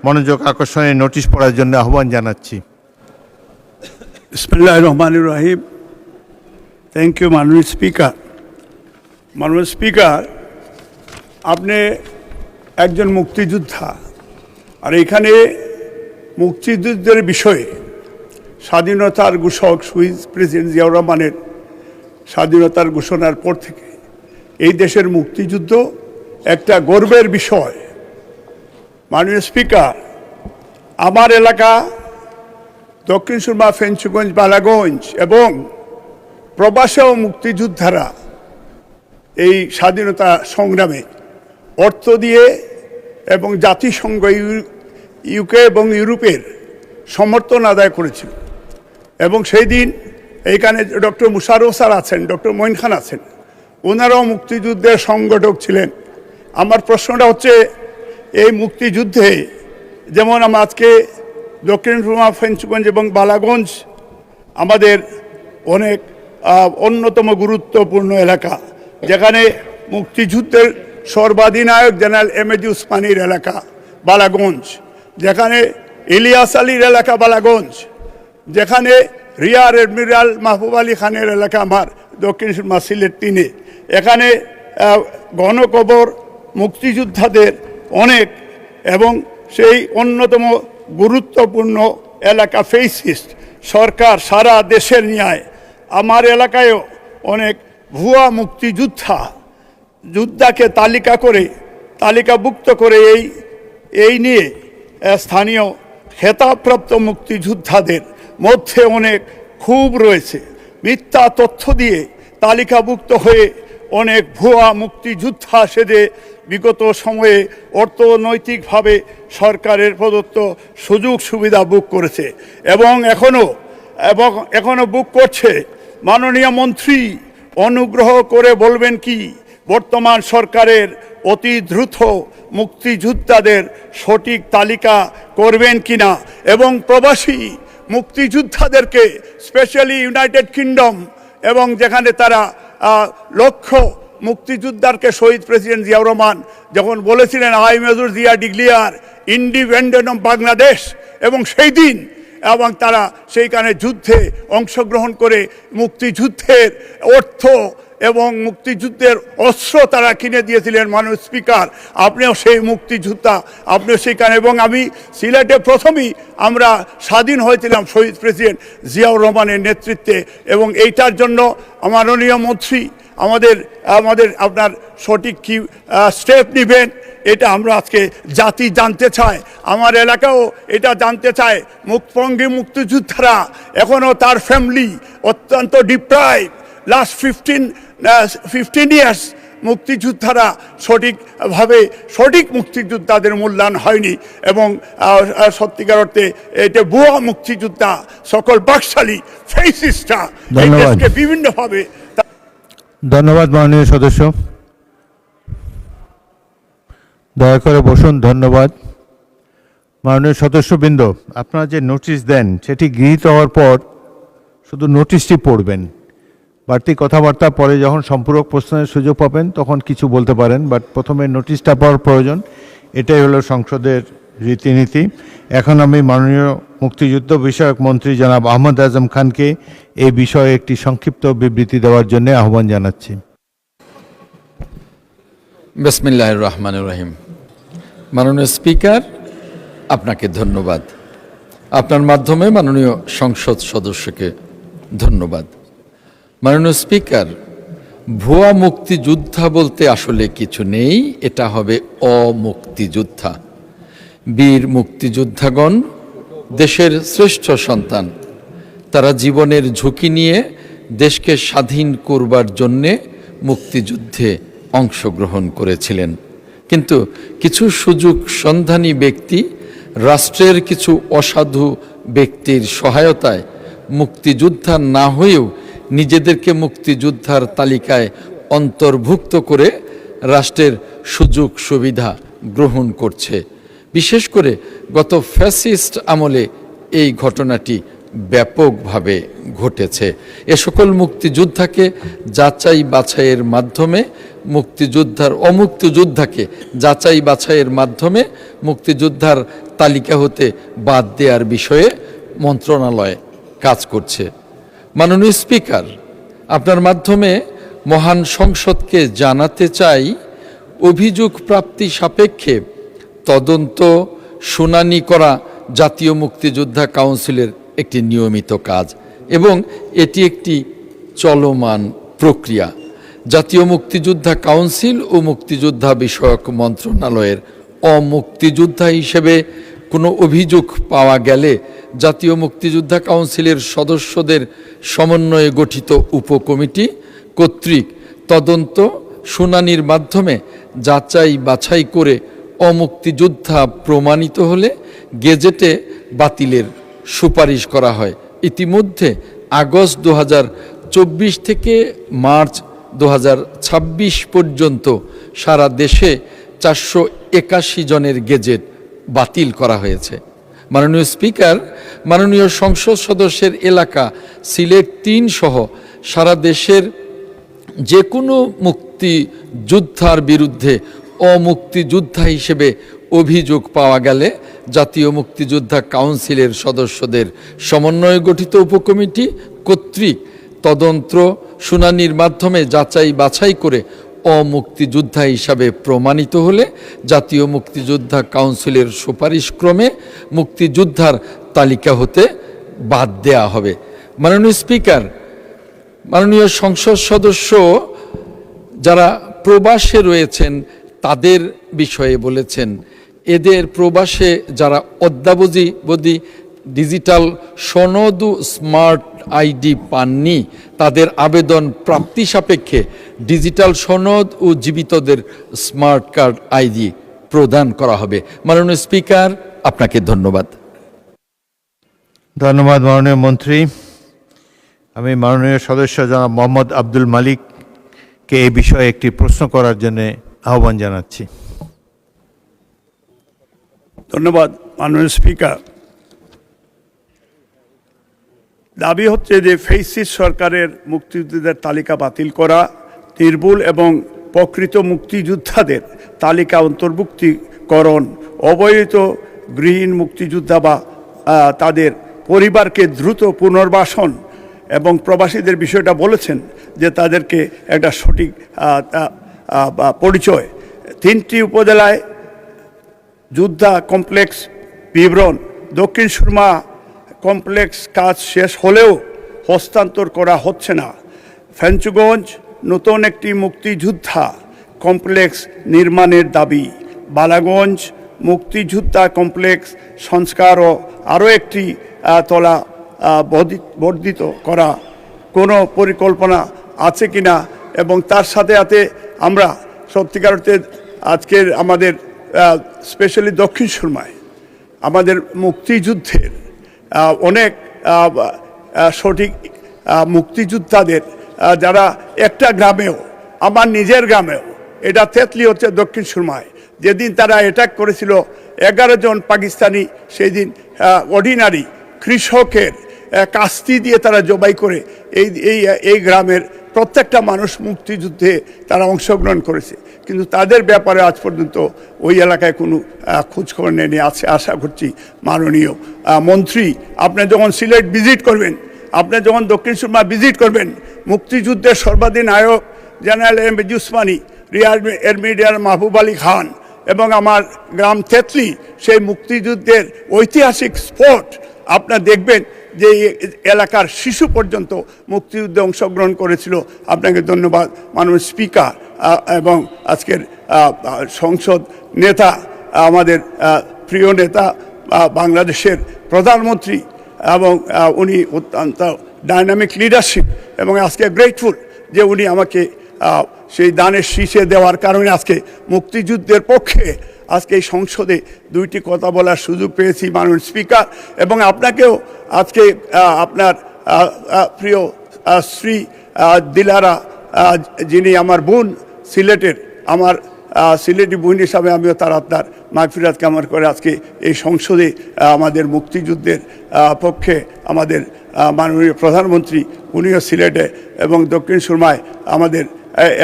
মনোযোগ আকর্ষণের নোটিশ পড়ার জন্য আহ্বান জানাচ্ছি। বিসমিল্লাহির রহমানির রহিম। থ্যাংক ইউ মাননীয় স্পিকার। মাননীয় স্পিকার, আপনি একজন মুক্তিযোদ্ধা, আর এখানে মুক্তিযুদ্ধের বিষয়ে স্বাধীনতার ঘোষক শহীদ প্রেসিডেন্ট জিয়াউর রহমানের স্বাধীনতার ঘোষণার পর থেকে এই দেশের মুক্তিযুদ্ধ একটা গর্বের বিষয়। মাননীয় স্পিকার, আমার এলাকা দক্ষিণ সুরমা, ফেঞ্চুগঞ্জ, বালাগঞ্জ এবং প্রবাসেও মুক্তিযোদ্ধারা এই স্বাধীনতা সংগ্রামে অর্থ দিয়ে এবং জাতিসংঘ, ইউকে এবং ইউরোপের সমর্থন আদায় করেছিল। এবং সেই দিন এইখানে ডক্টর মুশাররফ স্যার আছেন, ডক্টর মঈন খান আছেন, ওনারাও মুক্তিযুদ্ধের সংগঠক ছিলেন। আমার প্রশ্নটা হচ্ছে, এই মুক্তিযুদ্ধে যেমন আমরা আজকে দক্ষিণ সুরমা, ফেঞ্চুগঞ্জ এবং বালাগঞ্জ আমাদের অনেক অন্যতম গুরুত্বপূর্ণ এলাকা, যেখানে মুক্তিযুদ্ধের সর্বাধিনায়ক জেনারেল এমএজি উসমানীর এলাকা বালাগঞ্জ, যেখানে ইলিয়াস আলীর এলাকা বালাগঞ্জ, যেখানে রিয়ার এডমিরাল মাহবুব আলী খানের এলাকা আমার দক্ষিণ সুরমা সিলেট 3-এ, এখানে গণকবর মুক্তিযোদ্ধাদের অনেক, এবং সেই অন্যতম গুরুত্বপূর্ণ এলাকা ফেসিস্ট সরকার সারা দেশের ন্যায় আমার এলাকায়ও অনেক ভুয়া যোদ্ধাকে তালিকাভুক্ত করে এই নিয়ে স্থানীয় খেতাবপ্রাপ্ত মুক্তিযোদ্ধাদের মধ্যে অনেক ক্ষোভ রয়েছে। মিথ্যা তথ্য দিয়ে তালিকাভুক্ত হয়ে অনেক ভুয়া মুক্তিযোদ্ধা সেজে বিগত সময়ে অর্থনৈতিকভাবে সরকারের প্রদত্ত সুযোগ সুবিধা বুক করেছে এবং এখনও বুক করছে। মাননীয় মন্ত্রী, অনুগ্রহ করে বলবেন কি বর্তমান সরকারের অতি দ্রুত মুক্তিযোদ্ধাদের সঠিক তালিকা করবেন কিনা, এবং প্রবাসী মুক্তিযোদ্ধাদেরকে স্পেশালি ইউনাইটেড কিংডম, এবং যেখানে তারা লক্ষ মুক্তিযোদ্ধাকে শহীদ প্রেসিডেন্ট জিয়াউর রহমান যখন বলেছিলেন I major Zia declare independent of Bangladesh, এবং সেই দিন এবং তারা সেইখানে যুদ্ধে অংশগ্রহণ করে মুক্তিযুদ্ধের অর্থ এবং মুক্তিযুদ্ধের অস্ত্র তারা কিনে দিয়েছিলেন। মাননীয় স্পিকার, আপনিও সেই মুক্তিযোদ্ধা, আপনিও সেইখানে, এবং আমি সিলেটে প্রথমেই আমরা স্বাধীন হয়েছিলাম শহীদ প্রেসিডেন্ট জিয়াউর রহমানের নেতৃত্বে, এবং এইটার জন্য মাননীয় মন্ত্রী আমাদের আপনার সঠিক কি স্টেপ নেবেন, এটা আমরা আজকে জাতি জানতে চায়। আমার এলাকাও এটা জানতে চায়। মুখভঙ্গি মুক্তিযোদ্ধারা এখনও তার ফ্যামিলি অত্যন্ত ডিপ্রাইভ, লাস্ট 15 ইয়ার্স মুক্তিযোদ্ধারা সঠিক মুক্তিযোদ্ধাদের মূল্যায়ন হয়নি, এবং সত্যিকার অর্থে এটা ভুয়া মুক্তিযোদ্ধা সকল বাকশালী ফেসিস্টরা দেশকে বিভিন্নভাবে। ধন্যবাদ মাননীয় সদস্য, দয়া করে বসুন। ধন্যবাদ মাননীয় সদস্যবৃন্দ, আপনারা যে নোটিশ দেন সেটি গৃহীত হওয়ার পর শুধু নোটিশটি পড়বেন, বাড়তি কথাবার্তা পরে যখন সম্পূরক প্রশ্নের সুযোগ পাবেন তখন কিছু বলতে পারেন, বাট প্রথমে নোটিশটা পাওয়ার প্রয়োজন। এটাই হলো সংসদের রীতিনীতি। এখন আমি মাননীয় মুক্তিযুদ্ধ বিষয়ক মন্ত্রী জনাব আহমদ আজম খানকে এই বিষয়ে একটি সংক্ষিপ্ত বিবৃতি দেওয়ার জন্য আহ্বান জানাচ্ছি। বিসমিল্লাহির রহমানির রহিম। মাননীয় স্পিকার, আপনাকে ধন্যবাদ। আপনার মাধ্যমে মাননীয় সংসদ সদস্যকে ধন্যবাদ। মাননীয় স্পিকার, ভুয়া মুক্তিযোদ্ধা বলতে আসলে কিছু নেই, এটা হবে অমুক্তিযোদ্ধা। বীর মুক্তিযোদ্ধাগণ দেশের শ্রেষ্ঠ সন্তান, তারা জীবনের ঝুঁকি নিয়ে দেশকে স্বাধীন করবার জন্যে মুক্তিযুদ্ধে অংশগ্রহণ করেছিলেন। কিন্তু কিছু সুযোগ সন্ধানী ব্যক্তি রাষ্ট্রের কিছু অসাধু ব্যক্তির সহায়তায় মুক্তিযোদ্ধা না হয়েও নিজেদেরকে মুক্তিযোদ্ধার তালিকায় অন্তর্ভুক্ত করে রাষ্ট্রের সুযোগ সুবিধা গ্রহণ করছে। বিশেষ করে গত ফ্যাসিস্ট আমলে এই ঘটনাটি ব্যাপকভাবে ঘটেছে। এ সকল মুক্তিযোদ্ধাকে যাচাই বাছাইয়ের মাধ্যমে অমুক্তিযোদ্ধাকে যাচাই বাছাইয়ের মাধ্যমে মুক্তিযোদ্ধার তালিকা হতে বাদ দেওয়ার বিষয়ে মন্ত্রণালয় কাজ করছে। মাননীয় স্পিকার, আপনার মাধ্যমে মহান সংসদকে জানাতে চাই, অভিযোগ প্রাপ্তি সাপেক্ষে তদন্ত শুনানি করা জাতীয় মুক্তিযোদ্ধা কাউন্সিলের একটি নিয়মিত কাজ এবং এটি একটি চলমান প্রক্রিয়া। জাতীয় মুক্তিযোদ্ধা কাউন্সিল ও মুক্তিযোদ্ধা বিষয়ক মন্ত্রণালয়ের অমুক্তিযোদ্ধা হিসেবে কোনো অভিযোগ পাওয়া গেলে জাতীয় মুক্তিযোদ্ধা কাউন্সিলের সদস্যদের সমন্বয়ে গঠিত উপকমিটি কর্তৃক তদন্ত শুনানির মাধ্যমে যাচাই বাছাই করে অমুক্তিযোদ্ধা প্রমাণিত হলে গেজেটে বাতিলের সুপারিশ করা হয়। ইতিমধ্যে আগস্ট 2024 থেকে মার্চ 2026 পর্যন্ত সারা দেশে 481 জনের গেজেট বাতিল করা হয়েছে। মাননীয় স্পিকার, মাননীয় সংসদ সদস্যের এলাকা সিলেট 3 সহ সারা দেশের যে কোনো মুক্তিযোদ্ধার বিরুদ্ধে অমুক্তিযোদ্ধা হিসেবে অভিযোগ পাওয়া গেলে জাতীয় মুক্তিযোদ্ধা কাউন্সিলের সদস্যদের সমন্বয়ে গঠিত উপকমিটি কর্তৃক তদন্ত শুনানির মাধ্যমে যাচাই বাছাই করে অমুক্তিযোদ্ধা হিসাবে প্রমাণিত হলে জাতীয় মুক্তিযোদ্ধা কাউন্সিলের সুপারিশক্রমে মুক্তিযোদ্ধার তালিকা হতে বাদ দেয়া হবে। মাননীয় স্পিকার, মাননীয় সংসদ সদস্য যারা প্রবাসে রয়েছেন তাদের বিষয়ে বলেছেন, এদের প্রবাসে যারা অদ্যাবধি ডিজিটাল সনদ ও স্মার্ট আইডি পাননি তাদের আবেদন প্রাপ্তি সাপেক্ষে ডিজিটাল সনদ ও জীবিতদের স্মার্ট কার্ড আইডি প্রদান করা হবে। মাননীয় স্পিকার, আপনাকে ধন্যবাদ। ধন্যবাদ মাননীয় মন্ত্রী। আমি মাননীয় সদস্য জনাব মোহাম্মদ আব্দুল মালিককে এই বিষয়ে একটি প্রশ্ন করার জন্য আহ্বান জানাচ্ছি। ধন্যবাদ মাননীয় স্পিকার। দাবি হচ্ছে যে ফেসিস সরকারের মুক্তিযোদ্ধাদের তালিকা বাতিল করা, নির্ভুল এবং প্রকৃত মুক্তিযোদ্ধাদের তালিকা অন্তর্ভুক্তিকরণ, অবৈধ গৃহীন মুক্তিযোদ্ধা বা তাদের পরিবারকে দ্রুত পুনর্বাসন এবং প্রবাসীদের বিষয়টা বলেছেন যে তাদেরকে একটা সঠিক পরিচয়। 3টি উপজেলায় যোদ্ধা কমপ্লেক্স বিবরণ, দক্ষিণ সুরমা কমপ্লেক্স কাজ শেষ হলেও হস্তান্তর করা হচ্ছে না। ফেঞ্চুগঞ্জ নতুন একটি মুক্তিযোদ্ধা কমপ্লেক্স নির্মাণের দাবি। বালাগঞ্জ মুক্তিযোদ্ধা কমপ্লেক্স সংস্কার ও আরও একটি তলা বর্ধিত করা কোনো পরিকল্পনা আছে কিনা, এবং তার সাথে সাথে আমরা সত্যিকার অর্থে আজকের আমাদের স্পেশালি দক্ষিণ সুরমায় আমাদের মুক্তিযুদ্ধের অনেক সঠিক মুক্তিযোদ্ধাদের যারা একটা গ্রামেও, আমার নিজের গ্রামেও, এটা তেতলি হচ্ছে দক্ষিণ সুরমায়, যেদিন তারা অ্যাটাক করেছিল 11 জন পাকিস্তানি, সেই দিন অর্ডিনারি কৃষকের কাস্তি দিয়ে তারা জবাই করে এই গ্রামের প্রত্যেকটা মানুষ মুক্তিযুদ্ধে তারা অংশগ্রহণ করেছে, কিন্তু তাদের ব্যাপারে আজ পর্যন্ত ওই এলাকায় কোনো খোঁজখবর নেই। আছে আশা করছি মাননীয় মন্ত্রী, আপনি যখন সিলেট ভিজিট করবেন, আপনি যখন দক্ষিণ সুরমা ভিজিট করবেন, মুক্তিযুদ্ধের সর্বাধিক নায়ক general M A Usmani, rear admiral মাহবুব আলী খান এবং আমার গ্রাম তেতলি, সেই মুক্তিযুদ্ধের ঐতিহাসিক স্পট আপনারা দেখবেন যে এলাকার শিশু পর্যন্ত মুক্তিযুদ্ধে অংশগ্রহণ করেছিল। আপনাকে ধন্যবাদ মাননীয় স্পিকার এবং আজকের সংসদ নেতা, আমাদের প্রিয় নেতা বাংলাদেশের প্রধানমন্ত্রী, এবং উনি অত্যন্ত ডাইনামিক লিডারশিপ, এবং আজকে গ্রেটফুল যে উনি আমাকে সেই দানের শীষে দেওয়ার কারণে আজকে মুক্তিযুদ্ধের পক্ষে আজকে এই সংসদে 2টি কথা বলার সুযোগ পেয়েছি মাননীয় স্পিকার। এবং আপনাকেও আজকে আপনার প্রিয় শ্রী দিলারা, যিনি আমার বোন সিলেটের, আমার সিলেটি বোন হিসাবে আমিও তার আপনার মাগফিরাত কামনা করে আজকে এই সংসদে আমাদের মুক্তিযুদ্ধের পক্ষে আমাদের মাননীয় প্রধানমন্ত্রী, উনিও সিলেটে এবং দক্ষিণ সুরমায় আমাদের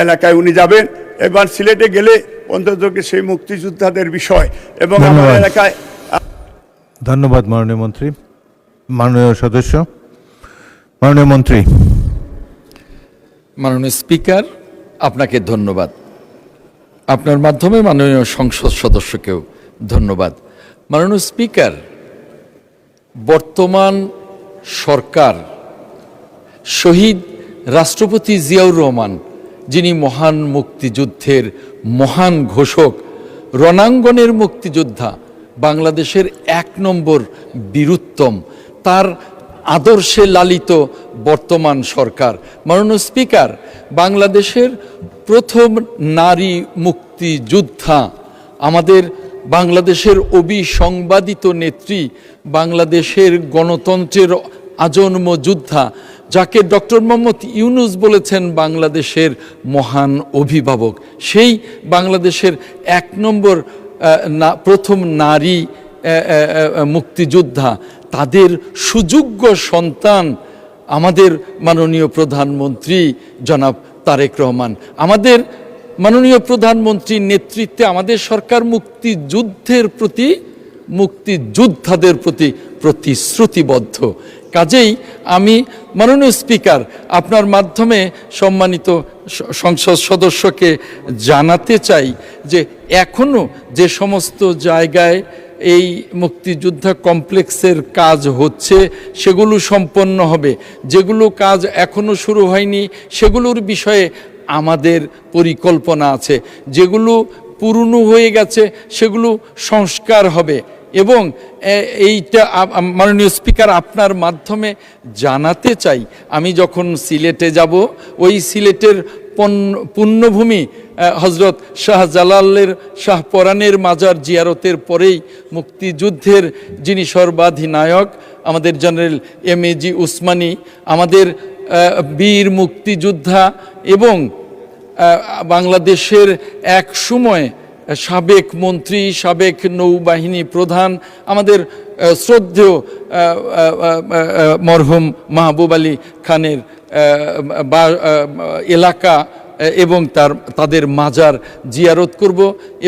এলাকায় উনি যাবেন, এবার সিলেটে গেলে অন্তত সেই মুক্তিযোদ্ধাদের বিষয় এবং আমার এলাকায় ধন্যবাদ মাননীয় মন্ত্রী। মাননীয় সদস্য, মাননীয় মন্ত্রী। মাননীয় স্পিকার, আপনাকে ধন্যবাদ। আপনার মাধ্যমে মাননীয় সংসদ সদস্যকেও ধন্যবাদ। মাননীয় স্পিকার, বর্তমান সরকার শহীদ রাষ্ট্রপতি জিয়াউর রহমান, যিনি মহান মুক্তিযুদ্ধের মহান ঘোষক, রণাঙ্গনের মুক্তিযোদ্ধা, বাংলাদেশের 1 নম্বর বীরুত্তম, তার আদর্শে লালিত বর্তমান সরকার। মাননীয় স্পিকার, বাংলাদেশের প্রথম নারী মুক্তিযোদ্ধা, আমাদের বাংলাদেশের অবিসংবাদিত নেত্রী, বাংলাদেশের গণতন্ত্রের আজন্ম যোদ্ধা, যাকে ডক্টর মোহাম্মদ ইউনূস বলেছেন বাংলাদেশের মহান অভিভাবক, সেই বাংলাদেশের 1 নম্বর প্রথম নারী মুক্তিযোদ্ধা, তাদের সুযোগ্য সন্তান আমাদের মাননীয় প্রধানমন্ত্রী জনাব তারেক রহমান। আমাদের মাননীয় প্রধানমন্ত্রীর নেতৃত্বে আমাদের সরকার মুক্তিযোদ্ধাদের প্রতি প্রতিশ্রুতিবদ্ধ। কাজেই আমি মাননীয় স্পিকার, আপনার মাধ্যমে সম্মানিত সংসদ সদস্যকে জানাতে চাই যে এখনও যে সমস্ত জায়গায় এই মুক্তিযোদ্ধা কমপ্লেক্সের কাজ হচ্ছে সেগুলো সম্পন্ন হবে, যেগুলো কাজ এখনও শুরু হয়নি সেগুলোর বিষয়ে আমাদের পরিকল্পনা আছে, যেগুলো পুরনো হয়ে গেছে সেগুলো সংস্কার হবে। এবং এইটা মাননীয় স্পিকার, আপনার মাধ্যমে জানাতে চাই, আমি যখন সিলেটে যাব, ওই সিলেটের পুণ্যভূমি হজরত শাহজালালের শাহপরানের মাজার জিয়ারতের পরেই মুক্তিযুদ্ধের যিনি সর্বাধিনায়ক আমাদের জেনারেল এম.এ.জি. উসমানী, আমাদের বীর মুক্তিযোদ্ধা এবং বাংলাদেশের এক সময় সাবেক মন্ত্রী, সাবেক নৌবাহিনী প্রধান, আমাদের শ্রদ্ধেয় মরহুম মাহবুব আলী খানের এলাকা এবং তাদের মাজার জিয়ারত করব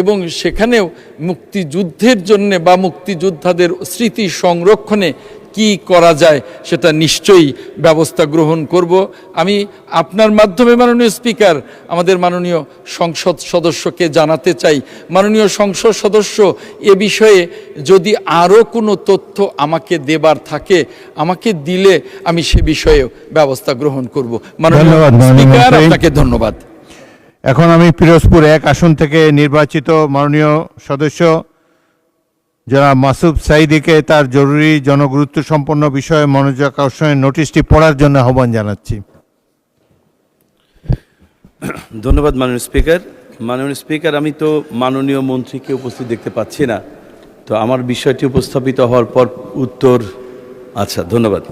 এবং সেখানেও মুক্তিযুদ্ধের জন্য বা মুক্তিযোদ্ধাদের স্মৃতি সংরক্ষণে কি করা যায় সেটা নিশ্চয়ই ব্যবস্থা গ্রহণ করব। আমি আপনার মাধ্যমে মাননীয় স্পিকার আমাদের মাননীয় সংসদ সদস্যকে জানাতে চাই, মাননীয় সংসদ সদস্য এ বিষয়ে যদি আরও কোনো তথ্য আমাকে দেবার থাকে আমাকে দিলে আমি সে বিষয়ে ব্যবস্থা গ্রহণ করব। মাননীয় স্পিকার, আপনাকে ধন্যবাদ। এখন আমি পিরোজপুর 1 আসন থেকে নির্বাচিত মাননীয় সদস্য জনাব মাসুদ সাঈদীকে তার জরুরি জনগুরুত্ব সম্পন্ন বিষয়ে মনোযোগ আকর্ষণের নোটিশটি পড়ার জন্য আহ্বান জানাচ্ছি। ধন্যবাদ মাননীয় স্পিকার। মাননীয় স্পিকার, আমি তো মাননীয় মন্ত্রীকে উপস্থিত দেখতে পাচ্ছি না, তো আমার বিষয়টি উপস্থাপিত হওয়ার পর উত্তর। আচ্ছা, ধন্যবাদ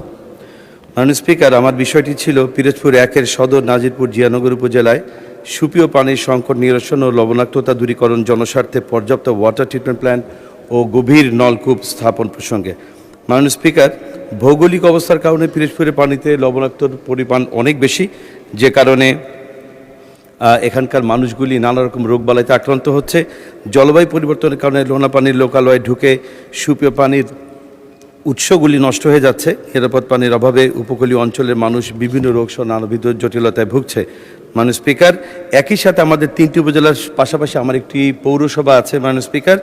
মাননীয় স্পিকার। আমার বিষয়টি ছিল পিরোজপুর 1-এর সদর নাজিরপুর জিয়ানগর উপজেলায় সুপেয় পানির সংকট নিরসন ও লবণাক্ততা দূরীকরণ জনস্বার্থে পর্যাপ্ত ওয়াটার ট্রিটমেন্ট প্ল্যান্ট ও গভীর নলকূপ স্থাপন প্রসঙ্গে। মাননীয় স্পিকার, ভৌগোলিক অবস্থার কারণে পিরোজপুরের পানিতে লবণাক্তর পরিমাণ অনেক বেশি, যে কারণে এখানকার মানুষগুলি নানা রকম রোগবালাইতে আক্রান্ত হচ্ছে। জলবায়ু পরিবর্তনের কারণে লোনা পানির লোকালয়ে ঢুকে সুপেয় পানির উৎসগুলি নষ্ট হয়ে যাচ্ছে। নিরাপদ পানির অভাবে উপকূলীয় অঞ্চলের মানুষ বিভিন্ন রোগ সহ নানাবিধ জটিলতায় ভুগছে। মাননীয় স্পিকার, একই সাথে আমাদের 3টি উপজেলার পাশাপাশি আমার একটি পৌরসভা আছে মাননীয় স্পিকার।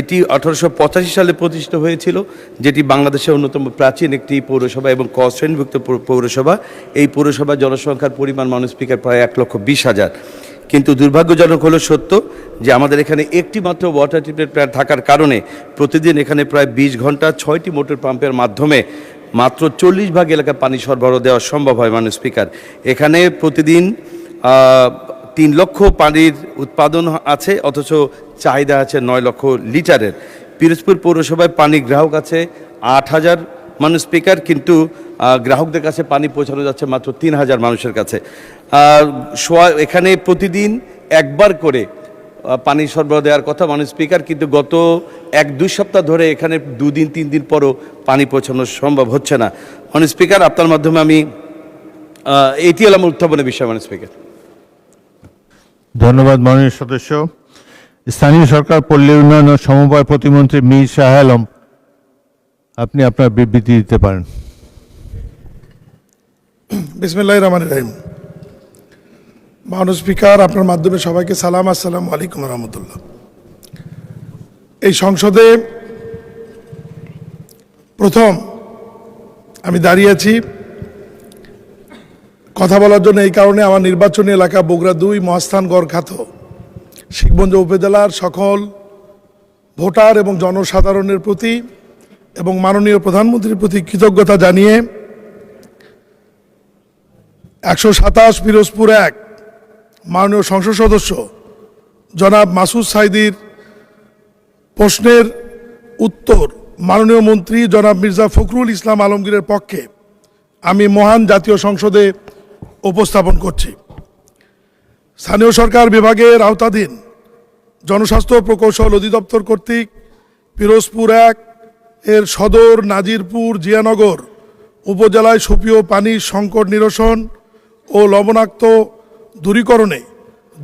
এটি 1885 সালে প্রতিষ্ঠিত হয়েছিল, যেটি বাংলাদেশের অন্যতম প্রাচীন একটি পৌরসভা এবং ক শ্রেণীভুক্ত পৌরসভা। এই পৌরসভার জনসংখ্যার পরিমাণ মাননীয় স্পিকার প্রায় 1,20,000। কিন্তু দুর্ভাগ্যজনক হলো সত্য যে আমাদের এখানে একটি মাত্র ওয়াটার ট্রিটমেন্ট প্ল্যান্ট থাকার কারণে প্রতিদিন এখানে প্রায় 20 ঘন্টা 6টি মোটর পাম্পের মাধ্যমে মাত্র 40% এলাকা পানি সরবরাহ দেওয়া সম্ভব হয়। মাননীয় স্পিকার, এখানে প্রতিদিন 3 লক্ষ পানির উৎপাদন আছে, অথচ চাহিদা আছে 9 লক্ষ লিটারের। পিরোজপুর পৌরসভায় পানি গ্রাহক আছে 8,000 মাননীয় স্পিকার, কিন্তু গ্রাহকদের কাছে পানি পৌঁছানো যাচ্ছে মাত্র 3,000 মানুষের কাছে। এখানে প্রতিদিন একবার করে পানি সরবরাহ দেওয়ার কথা মাননীয় স্পিকার, কিন্তু গত 1-2 সপ্তাহ ধরে এখানে 2 দিন 3 দিন পরও পানি পৌঁছানো সম্ভব হচ্ছে না। মাননীয় স্পিকার, আপনার মাধ্যমে আমি এটি হল আমার উত্থাপনের বিষয়। মাননীয় স্পিকার, ধন্যবাদ মাননীয় সদস্য। স্থানীয় সরকার, পল্লী উন্নয়ন ও সমবায় প্রতিমন্ত্রী মীর শাহ আলম আপনি আপনার বিবৃতি দিতে পারেন। বিসমিল্লাহির রহমানির রহিম। মাননীয় স্পিকার, আপনার মাধ্যমে সবাইকে সালাম, আসসালামু আলাইকুম রহমতুল্লাহ। এই সংসদে প্রথম আমি দাঁড়িয়ে আছি কথা বলার জন্য। এই কারণে আমার নির্বাচনী এলাকা বগুড়া ২ মহাস্থানগড় খ্যাত শিখগঞ্জ উপজেলার সকল ভোটার এবং জনসাধারণের প্রতি এবং মাননীয় প্রধানমন্ত্রীর প্রতি কৃতজ্ঞতা জানিয়ে ১২৭ পিরোজপুর ১ মাননীয় সংসদ সদস্য জনাব মাসুদ সাইদির প্রশ্নের উত্তর মাননীয় মন্ত্রী জনাব মির্জা ফখরুল ইসলাম আলমগীরের পক্ষে আমি মহান জাতীয় সংসদে উপস্থাপন করছি। স্থানীয় সরকার বিভাগের আওতাধীন জনস্বাস্থ্য প্রকৌশল অধিদপ্তর কর্তৃক পিরোজপুর ১ এর সদর নাজিরপুর জিয়ানগর উপজেলায় সুপেয় পানির সংকট নিরসন ও লবণাক্ত দূরীকরণে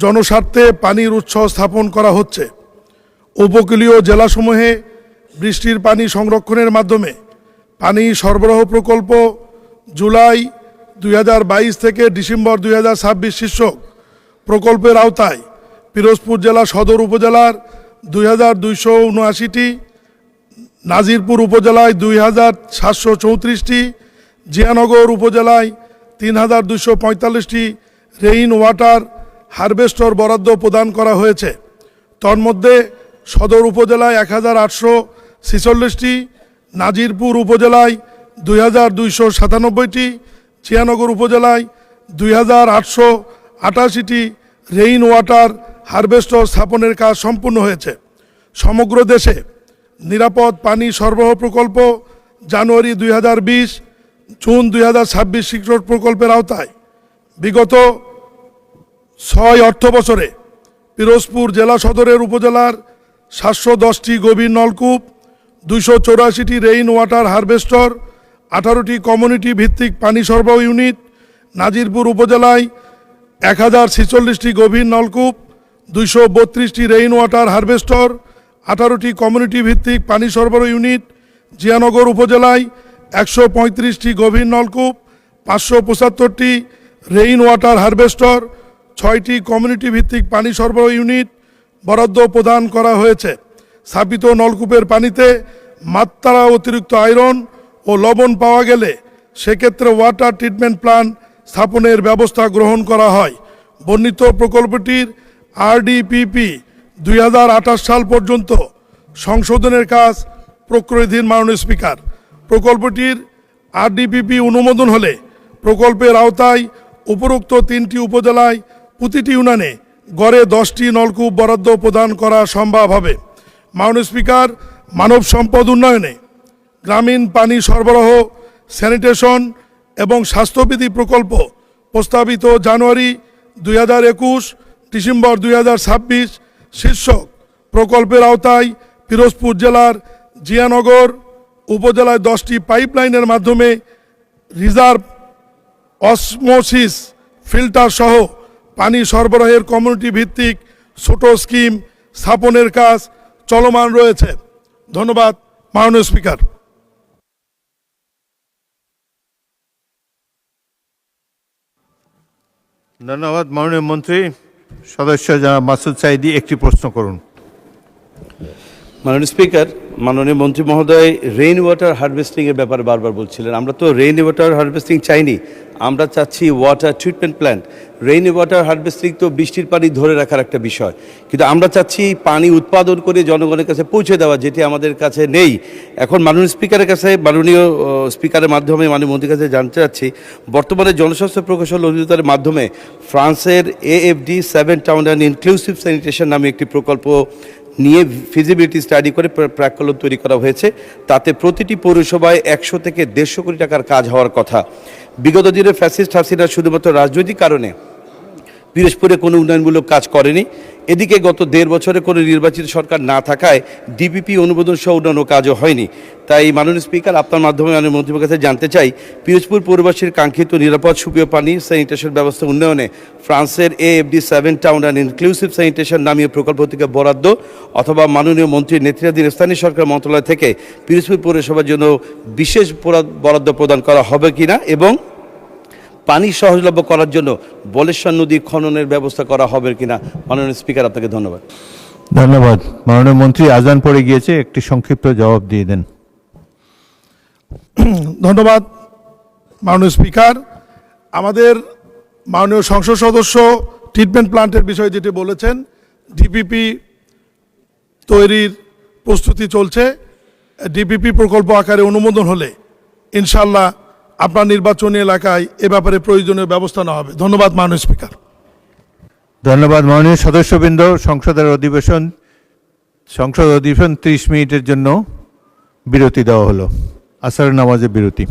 জনস্বার্থে পানির উৎস স্থাপন করা হচ্ছে। উপকূলীয় জেলাসমূহে বৃষ্টির পানি সংরক্ষণের মাধ্যমে পানি সরবরাহ প্রকল্প জুলাই ২০২২ থেকে ডিসেম্বর ২০২৬ শীর্ষক প্রকল্পের আওতায় পিরোজপুর জেলা সদর উপজেলার ২,২৭৯টি, নাজিরপুর উপজেলায় ২,৭34টি, জিয়ানগর উপজেলায় ৩,২৪৫টি রেইন ওয়াটার হারভেস্টর বরাদ্দ প্রদান করা হয়েছে। তন্মধ্যে সদর উপজেলায় ১,৮৪৬টি, নাজিরপুর উপজেলায় ২,২৯৭টি, জিয়ানগর উপজেলায় ২,৮৮৮টি রেইন ওয়াটার হারভেস্টর স্থাপনের কাজ সম্পূর্ণ হয়েছে। সমগ্র দেশে নিরাপদ পানি সরবরাহ প্রকল্প জানুয়ারি ২০২০ জুন ২০২৬ শিক্ষক প্রকল্পের আওতায় বিগত ৬ অর্থ বছরে পিরোজপুর জেলা সদরের উপজেলার ৭১০টি গভীর নলকূপ, ২৮৪টি রেইন ওয়াটার হারভেস্টর, 18টি কমিউনিটি ভিত্তিক পানি সরবরাহ ইউনিট, নাজিরপুর উপজেলায় ১,০৪৬টি গভীর নলকূপ, ২৩২টি রেইন ওয়াটার হারভেস্টর, 18টি কমিউনিটি ভিত্তিক পানি সরবরাহ ইউনিট, জিয়ানগর উপজেলায় ১৩৫টি গভীর নলকূপ, ৫৭৫টি রেইন ওয়াটার হারভেস্টর, 6টি কমিউনিটি ভিত্তিক পানি সরবরাহ ইউনিট বরাদ্দ প্রদান করা হয়েছে। স্থাপিত নলকূপের পানিতে মাত্রা অতিরিক্ত আয়রন ও লবণ পাওয়া গেলে সেক্ষেত্রে ওয়াটার ট্রিটমেন্ট প্ল্যান্ট স্থাপনের ব্যবস্থা গ্রহণ করা হয়। বর্ণিত প্রকল্পটির RDPP ২০২৮ সাল পর্যন্ত সংশোধনের কাজ প্রক্রিয়াধীন। মাননীয় স্পিকার, প্রকল্পটির RDPP অনুমোদন হলে প্রকল্পের আওতায় উপরোক্ত 3টি উপজেলায় প্রতিটি ইউনিয়নে গড়ে 10টি নলকূপ বরাদ্দ প্রদান করা সম্ভব হবে। মাননীয় স্পিকার, মানব সম্পদ উন্নয়নে গ্রামীণ পানি সরবরাহ, স্যানিটেশন এবং স্বাস্থ্যবিধি প্রকল্প প্রস্তাবিত জানুয়ারি ২০২১ ডিসেম্বর ২০২৬ শীর্ষক প্রকল্পের আওতায় পিরোজপুর জেলার জিয়ানগর উপজেলায় 10টি পাইপলাইনের মাধ্যমে রিজার্ভ অসমোসিস ফিল্টার সহ পানি সরবরাহের কমিউনিটি ভিত্তিক ছোট স্কিম স্থাপনের কাজ চলমান রয়েছে। ধন্যবাদ মাননীয় স্পিকার। ধন্যবাদ মাননীয় মন্ত্রী। সদস্য জনাব মাসুদ সাইদি একটি প্রশ্ন করুন। মাননীয় স্পিকার, মাননীয় মন্ত্রী মহোদয় রেইন ওয়াটার হারভেস্টিংয়ের ব্যাপারে বারবার বলছিলেন। আমরা তো রেইন ওয়াটার হারভেস্টিং চাইনি, আমরা চাচ্ছি water treatment plant. Rain water harvesting তো বৃষ্টির পানি ধরে রাখার একটা বিষয়, কিন্তু আমরা চাচ্ছি পানি উৎপাদন করে জনগণের কাছে পৌঁছে দেওয়া, যেটি আমাদের কাছে নেই। এখন মাননীয় স্পিকারের কাছে, মাননীয় স্পিকারের মাধ্যমে মাননীয় মন্ত্রীর কাছে জানতে চাচ্ছি, বর্তমানে জনস্বাস্থ্য প্রকৌশল অধিদপ্তরের মাধ্যমে ফ্রান্সের AFD 7 town and inclusive sanitation নামে একটি প্রকল্প নিয়ে ফিজিবিলিটি স্টাডি করে প্রাক্কলন তৈরি করা হয়েছে। তাতে প্রতিটি পৌরসভায় 100 থেকে 150 কোটি টাকার কাজ হওয়ার কথা। বিগত দিনে ফ্যাসিস্ট হাসিনা শুধুমাত্র রাজনৈতিক কারণে পিরোজপুরে কোনো উন্নয়নমূলক কাজ করেনি। এদিকে গত 1.5 বছরে কোনো নির্বাচিত সরকার না থাকায় ডিপিপি অনুমোদন সহ অন্যান্য কাজও হয়নি। তাই মাননীয় স্পিকার, আপনার মাধ্যমে মাননীয় মন্ত্রীর কাছে জানতে চাই, পিরোজপুর পৌরবাসীর কাঙ্ক্ষিত নিরাপদ সুপেয় পানি স্যানিটেশন ব্যবস্থা উন্নয়নে ফ্রান্সের AFD7 town and inclusive sanitation নামীয় প্রকল্প থেকে বরাদ্দ অথবা মাননীয় মন্ত্রীর নেতৃত্বাধীন স্থানীয় সরকার মন্ত্রণালয় থেকে পিরোজপুর পৌরসভার জন্য বিশেষ বরাদ্দ প্রদান করা হবে কিনা, এবং পানি সহজলভ্য করার জন্য বলেশ্বর নদী খননের ব্যবস্থা করা হবে কিনা। মাননীয় স্পিকার, আপনাকে ধন্যবাদ। ধন্যবাদ। মাননীয় মন্ত্রী, আজান পড়ে গিয়েছে, একটি সংক্ষিপ্ত জবাব দিয়ে দেন। ধন্যবাদ মাননীয় স্পিকার। আমাদের মাননীয় সংসদ সদস্য ট্রিটমেন্ট প্ল্যান্টের বিষয়ে যেটি বলেছেন, ডিপিপি তৈরির প্রস্তুতি চলছে। ডিপিপি প্রকল্প আকারে অনুমোদন হলে ইনশাল্লাহ আপনার নির্বাচনী এলাকায় এ ব্যাপারে প্রয়োজনীয় ব্যবস্থা নেওয়া হবে। ধন্যবাদ মাননীয় স্পিকার। ধন্যবাদ মাননীয় সদস্যবৃন্দ। সংসদ অধিবেশন 30 মিনিটের জন্য বিরতি দেওয়া হলো। আসরের নামাজের বিরতি।